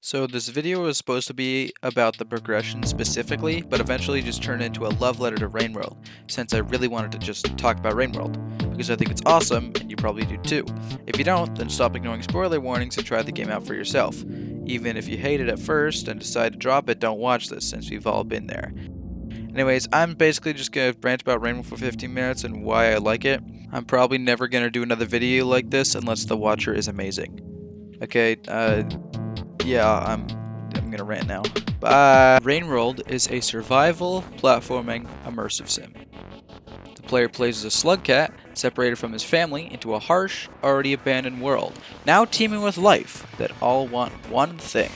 So this video was supposed to be about the progression specifically, but eventually just turned into a love letter to Rainworld, since I really wanted to just talk about Rainworld, because I think it's awesome, and you probably do too. If you don't, then stop ignoring spoiler warnings and try the game out for yourself. Even if you hate it at first and decide to drop it, don't watch this, since we've all been there. Anyways, I'm basically just going to rant about Rainworld for 15 minutes and why I like it. I'm probably never going to do another video like this unless the watcher is amazing. Okay, yeah, I'm gonna rant now. Bye! Rainworld is a survival, platforming, immersive sim. The player plays as a slug cat, separated from his family into a harsh, already abandoned world, now teeming with life that all want one thing.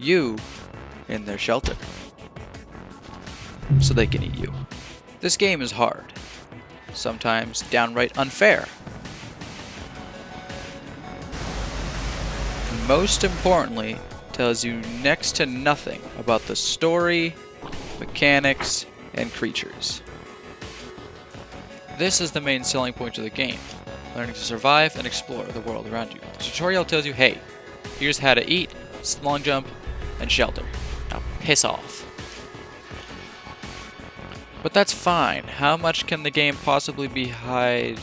You in their shelter. So they can eat you. This game is hard. Sometimes downright unfair. Most importantly, tells you next to nothing about the story, mechanics, and creatures. This is the main selling point of the game, learning to survive and explore the world around you. The tutorial tells you, hey, here's how to eat, long jump, and shelter. Now piss off. But that's fine. How much can the game possibly be hide?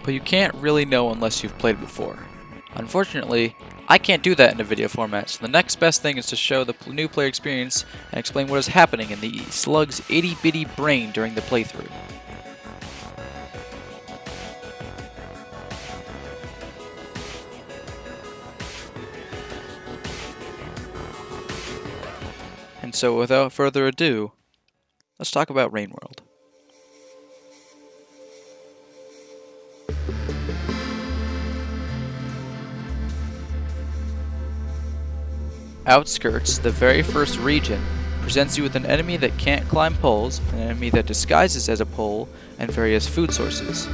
But you can't really know unless you've played it before. Unfortunately, I can't do that in a video format, so the next best thing is to show the new player experience and explain what is happening in the slug's itty-bitty brain during the playthrough. And so without further ado, let's talk about Rainworld. Outskirts, the very first region, presents you with an enemy that can't climb poles, an enemy that disguises as a pole, and various food sources.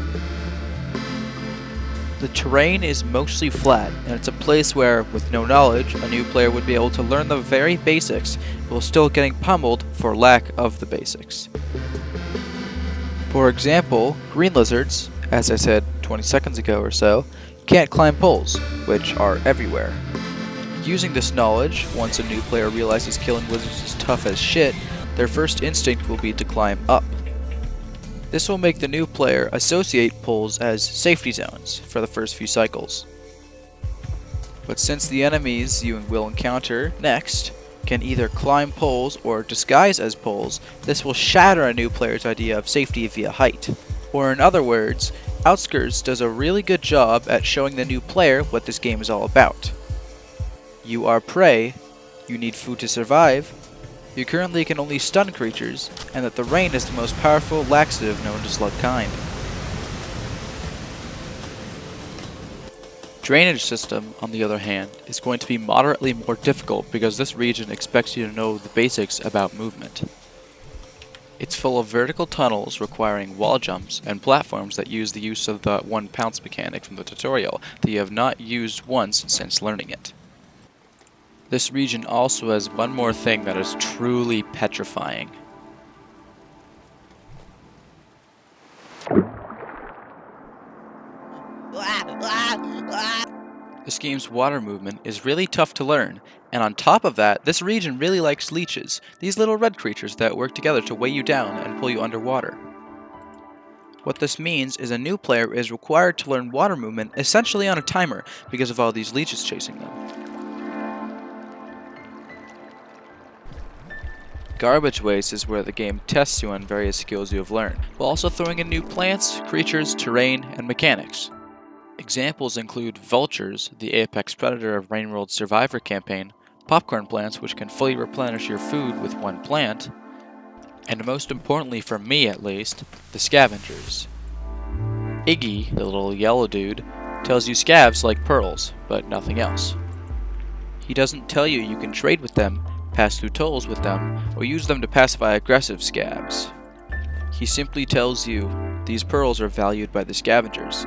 The terrain is mostly flat, and it's a place where, with no knowledge, a new player would be able to learn the very basics, while still getting pummeled for lack of the basics. For example, green lizards, as I said 20 seconds ago or so, can't climb poles, which are everywhere. Using this knowledge, once a new player realizes killing lizards is tough as shit, their first instinct will be to climb up. This will make the new player associate poles as safety zones for the first few cycles. But since the enemies you will encounter next can either climb poles or disguise as poles, this will shatter a new player's idea of safety via height. Or in other words, Outskirts does a really good job at showing the new player what this game is all about. You are prey, you need food to survive, you currently can only stun creatures, and that the rain is the most powerful laxative known to slug kind. Drainage system, on the other hand, is going to be moderately more difficult because this region expects you to know the basics about movement. It's full of vertical tunnels requiring wall jumps and platforms that use the use of the one pounce mechanic from the tutorial that you have not used once since learning it. This region also has one more thing that is truly petrifying. This game's water movement is really tough to learn, and on top of that, this region really likes leeches, these little red creatures that work together to weigh you down and pull you underwater. What this means is a new player is required to learn water movement essentially on a timer because of all these leeches chasing them. Garbage waste is where the game tests you on various skills you have learned, while also throwing in new plants, creatures, terrain, and mechanics. Examples include vultures, the apex predator of Rainworld's Survivor campaign, popcorn plants which can fully replenish your food with one plant, and most importantly for me at least, the scavengers. Iggy, the little yellow dude, tells you scavs like pearls, but nothing else. He doesn't tell you you can trade with them, pass through tolls with them, or use them to pacify aggressive scabs. He simply tells you these pearls are valued by the scavengers.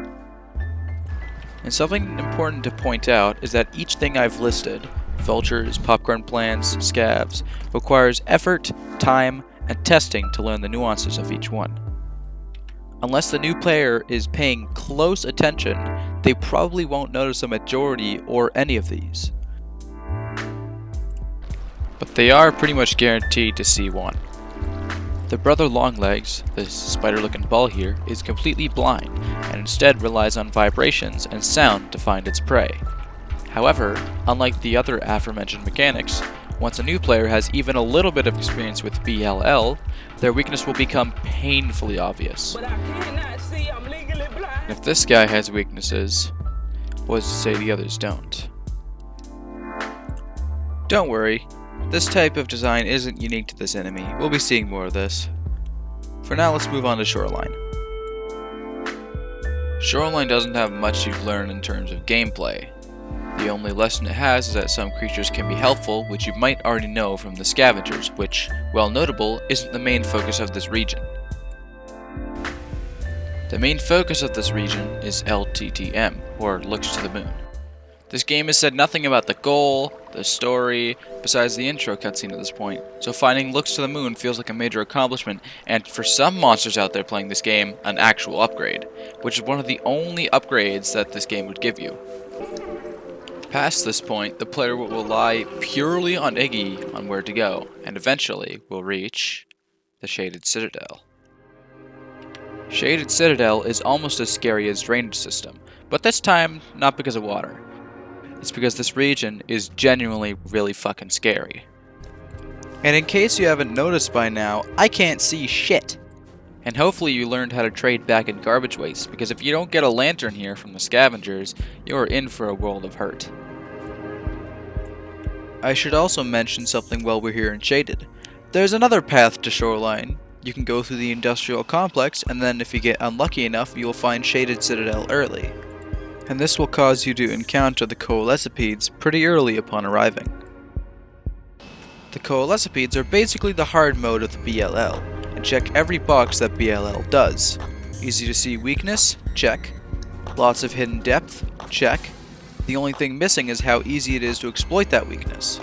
And something important to point out is that each thing I've listed, vultures, popcorn plants, scavs, requires effort, time, and testing to learn the nuances of each one. Unless the new player is paying close attention, they probably won't notice a majority or any of these. But they are pretty much guaranteed to see one. The brother Longlegs, this spider-looking ball here, is completely blind and instead relies on vibrations and sound to find its prey. However, unlike the other aforementioned mechanics, once a new player has even a little bit of experience with BLL, their weakness will become painfully obvious. If this guy has weaknesses, what's to say the others don't? Don't worry, this type of design isn't unique to this enemy. We'll be seeing more of this. For now, let's move on to Shoreline. Shoreline doesn't have much you've learned in terms of gameplay. The only lesson it has is that some creatures can be helpful, which you might already know from the scavengers, which, while notable, isn't the main focus of this region. The main focus of this region is LTTM, or Looks to the Moon. This game has said nothing about the goal, the story, besides the intro cutscene at this point, so finding Looks to the Moon feels like a major accomplishment, and for some monsters out there playing this game, an actual upgrade, which is one of the only upgrades that this game would give you. Past this point, the player will rely purely on Iggy on where to go, and eventually will reach the Shaded Citadel. Shaded Citadel is almost as scary as Drainage System, but this time not because of water. It's because this region is genuinely really fucking scary. And in case you haven't noticed by now, I can't see shit. And hopefully you learned how to trade back in garbage waste, because if you don't get a lantern here from the scavengers, you are in for a world of hurt. I should also mention something while we're here in Shaded. There's another path to Shoreline. You can go through the industrial complex, and then if you get unlucky enough, you will find Shaded Citadel early. And this will cause you to encounter the Coalescipedes pretty early upon arriving. The Coalescipedes are basically the hard mode of the BLL, and check every box that BLL does. Easy to see weakness? Check. Lots of hidden depth? Check. The only thing missing is how easy it is to exploit that weakness.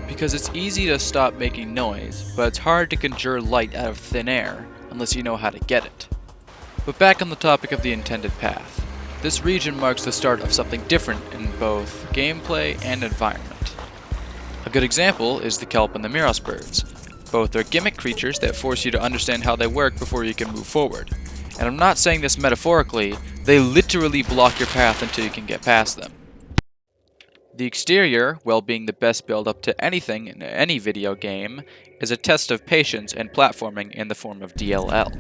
Because it's easy to stop making noise, but it's hard to conjure light out of thin air, unless you know how to get it. But back on the topic of the intended path. This region marks the start of something different in both gameplay and environment. A good example is the kelp and the Miros birds. Both are gimmick creatures that force you to understand how they work before you can move forward. And I'm not saying this metaphorically, they literally block your path until you can get past them. The exterior, while being the best build up to anything in any video game, is a test of patience and platforming in the form of DLL.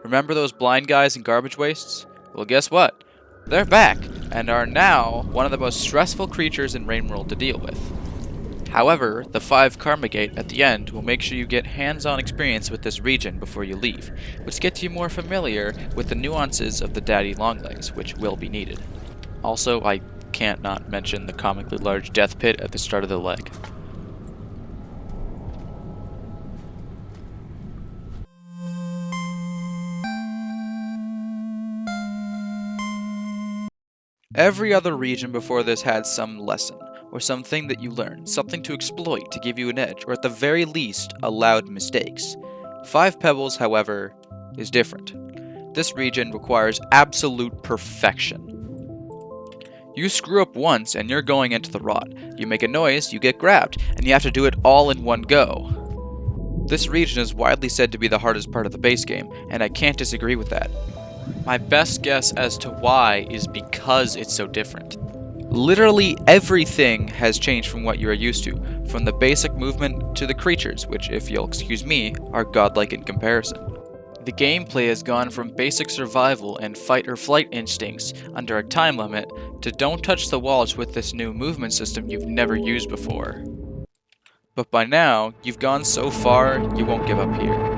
Remember those blind guys in garbage wastes? Well, guess what? They're back, and are now one of the most stressful creatures in Rainworld to deal with. However, the 5 Karma Gate at the end will make sure you get hands-on experience with this region before you leave, which gets you more familiar with the nuances of the Daddy Longlegs, which will be needed. Also, I can't not mention the comically large death pit at the start of the leg. Every other region before this had some lesson, or something that you learned, something to exploit to give you an edge, or at the very least, allowed mistakes. 5 Pebbles, however, is different. This region requires absolute perfection. You screw up once and you're going into the rot. You make a noise, you get grabbed, and you have to do it all in one go. This region is widely said to be the hardest part of the base game, and I can't disagree with that. My best guess as to why is because it's so different. Literally everything has changed from what you are used to, from the basic movement to the creatures, which, if you'll excuse me, are godlike in comparison. The gameplay has gone from basic survival and fight or flight instincts under a time limit to don't touch the walls with this new movement system you've never used before. But by now, you've gone so far, you won't give up here.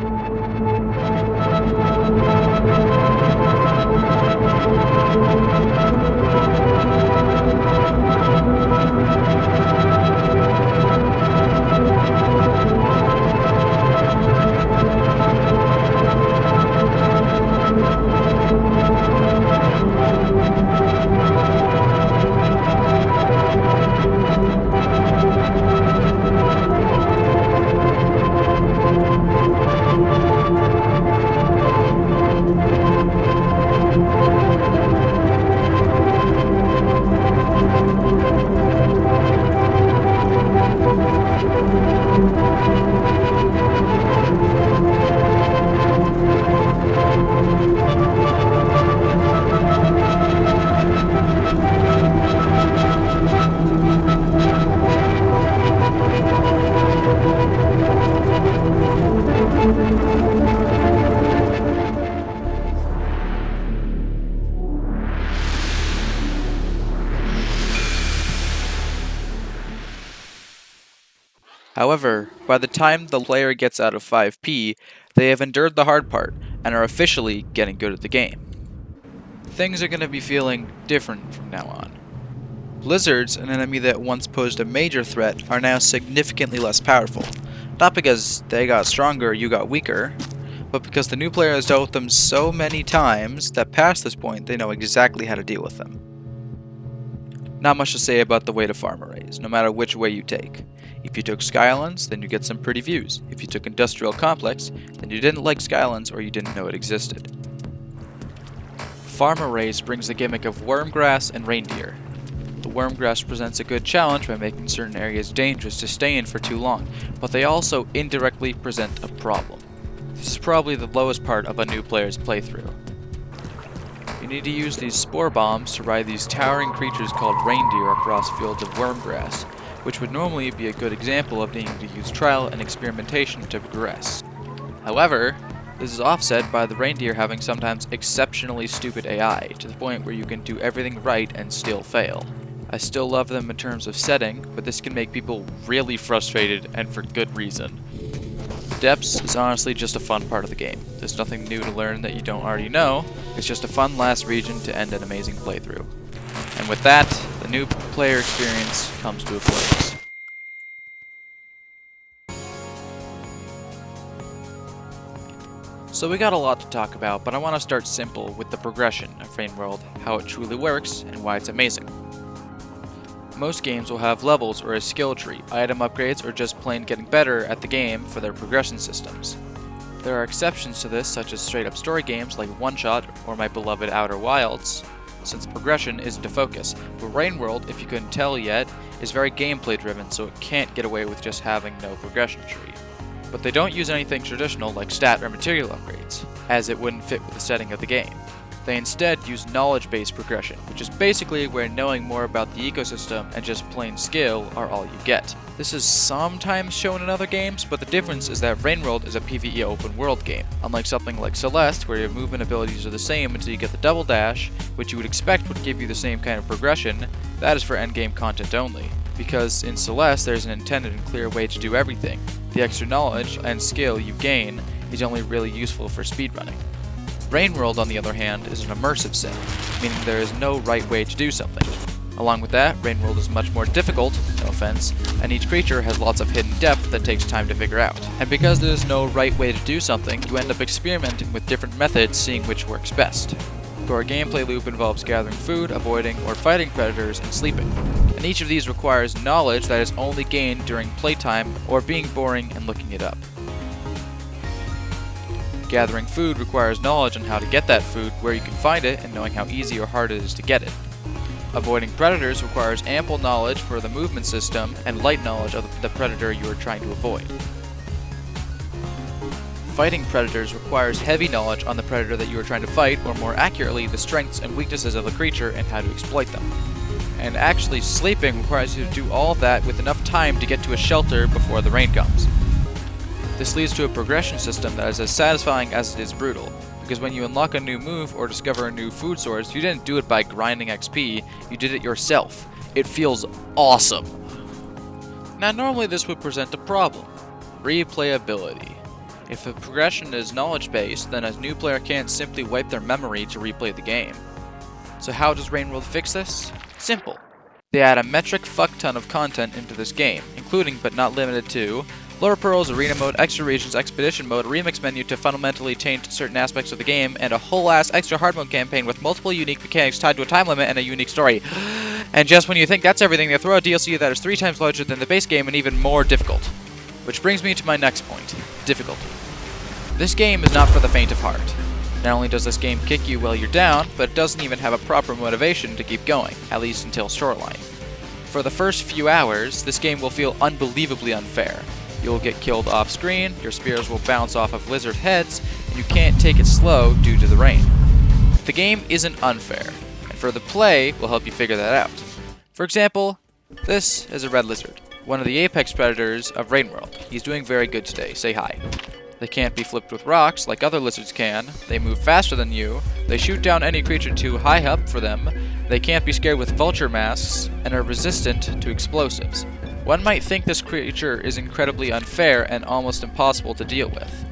However, by the time the player gets out of 5P, they have endured the hard part and are officially getting good at the game. Things are going to be feeling different from now on. Blizzards, an enemy that once posed a major threat, are now significantly less powerful. Not because they got stronger or you got weaker, but because the new player has dealt with them so many times that past this point they know exactly how to deal with them. Not much to say about the way to farm arrays, no matter which way you take. If you took Skylands, then you get some pretty views. If you took Industrial Complex, then you didn't like Skylands or you didn't know it existed. Farm arrays brings the gimmick of wormgrass and reindeer. The wormgrass presents a good challenge by making certain areas dangerous to stay in for too long, but they also indirectly present a problem. This is probably the lowest part of a new player's playthrough. You need to use these spore bombs to ride these towering creatures called reindeer across fields of wormgrass, which would normally be a good example of needing to use trial and experimentation to progress. However, this is offset by the reindeer having sometimes exceptionally stupid AI, to the point where you can do everything right and still fail. I still love them in terms of setting, but this can make people really frustrated, and for good reason. Depths is honestly just a fun part of the game. There's nothing new to learn that you don't already know, it's just a fun last region to end an amazing playthrough. And with that, the new player experience comes to a close. So we got a lot to talk about, but I want to start simple with the progression of Rainworld, how it truly works, and why it's amazing. Most games will have levels or a skill tree, item upgrades, or just plain getting better at the game for their progression systems. There are exceptions to this, such as straight up story games like One Shot or my beloved Outer Wilds, since progression isn't a focus, but Rainworld, if you couldn't tell yet, is very gameplay driven, so it can't get away with just having no progression tree. But they don't use anything traditional like stat or material upgrades, as it wouldn't fit with the setting of the game. They instead use knowledge-based progression, which is basically where knowing more about the ecosystem and just plain skill are all you get. This is sometimes shown in other games, but the difference is that Rainworld is a PvE open world game, unlike something like Celeste, where your movement abilities are the same until you get the double dash, which you would expect would give you the same kind of progression. That is for endgame content only, because in Celeste there's an intended and clear way to do everything. The extra knowledge and skill you gain is only really useful for speedrunning. Rainworld, on the other hand, is an immersive sim, meaning there is no right way to do something. Along with that, Rainworld is much more difficult, no offense, and each creature has lots of hidden depth that takes time to figure out. And because there is no right way to do something, you end up experimenting with different methods, seeing which works best. Your gameplay loop involves gathering food, avoiding or fighting predators, and sleeping. And each of these requires knowledge that is only gained during playtime or being boring and looking it up. Gathering food requires knowledge on how to get that food, where you can find it, and knowing how easy or hard it is to get it. Avoiding predators requires ample knowledge for the movement system and light knowledge of the predator you are trying to avoid. Fighting predators requires heavy knowledge on the predator that you are trying to fight, or more accurately, the strengths and weaknesses of the creature and how to exploit them. And actually, sleeping requires you to do all of that with enough time to get to a shelter before the rain comes. This leads to a progression system that is as satisfying as it is brutal, because when you unlock a new move or discover a new food source, you didn't do it by grinding XP, you did it yourself. It feels awesome. Now normally this would present a problem: replayability. If the progression is knowledge-based, then a new player can't simply wipe their memory to replay the game. So how does Rainworld fix this? Simple. They add a metric fuck-ton of content into this game, including but not limited to Lore Pearls, Arena Mode, Extra Regions, Expedition Mode, a remix menu to fundamentally change certain aspects of the game, and a whole-ass extra hard mode campaign with multiple unique mechanics tied to a time limit and a unique story. And just when you think that's everything, they throw a DLC that is 3 times larger than the base game and even more difficult. Which brings me to my next point: difficulty. This game is not for the faint of heart. Not only does this game kick you while you're down, but it doesn't even have a proper motivation to keep going, at least until Shoreline. For the first few hours, this game will feel unbelievably unfair. You'll get killed off screen, your spears will bounce off of lizard heads, and you can't take it slow due to the rain. The game isn't unfair, and further play will help you figure that out. For example, this is a red lizard, one of the apex predators of Rainworld. He's doing very good today, say hi. They can't be flipped with rocks like other lizards can, they move faster than you, they shoot down any creature too high up for them, they can't be scared with vulture masks, and are resistant to explosives. One might think this creature is incredibly unfair and almost impossible to deal with.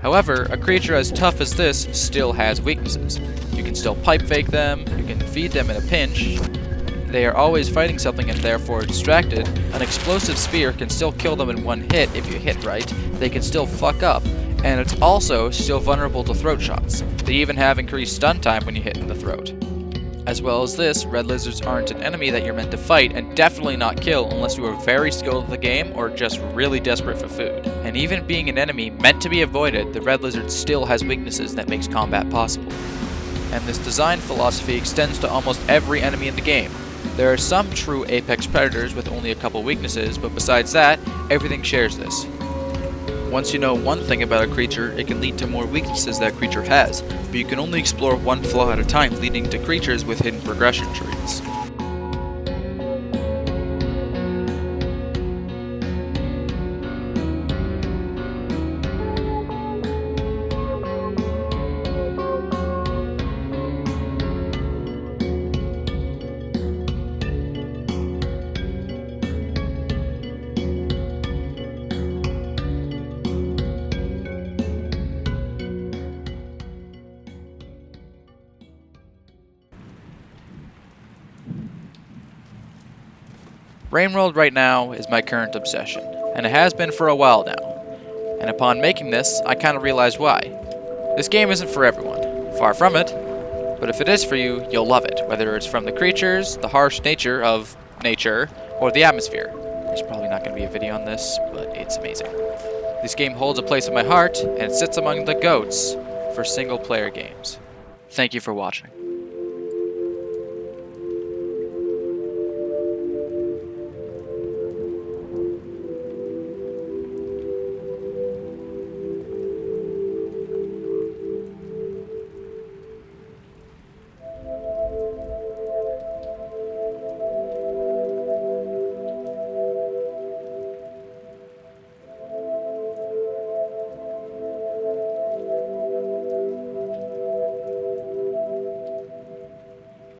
However, a creature as tough as this still has weaknesses. You can still pipe fake them, you can feed them in a pinch. They are always fighting something and therefore distracted. An explosive spear can still kill them in one hit if you hit right. They can still fuck up, and it's also still vulnerable to throat shots. They even have increased stun time when you hit in the throat. As well as this, red lizards aren't an enemy that you're meant to fight, and definitely not kill unless you are very skilled at the game or just really desperate for food. And even being an enemy meant to be avoided, the red lizard still has weaknesses that makes combat possible. And this design philosophy extends to almost every enemy in the game. There are some true apex predators with only a couple weaknesses, but besides that, everything shares this. Once you know one thing about a creature, it can lead to more weaknesses that creature has, but you can only explore one flaw at a time, leading to creatures with hidden progression trees. Brainworld right now is my current obsession, and it has been for a while now. And upon making this, I kind of realized why. This game isn't for everyone, far from it, but if it is for you, you'll love it, whether it's from the creatures, the harsh nature of nature, or the atmosphere. There's probably not going to be a video on this, but it's amazing. This game holds a place in my heart, and it sits among the GOATs for single-player games. Thank you for watching.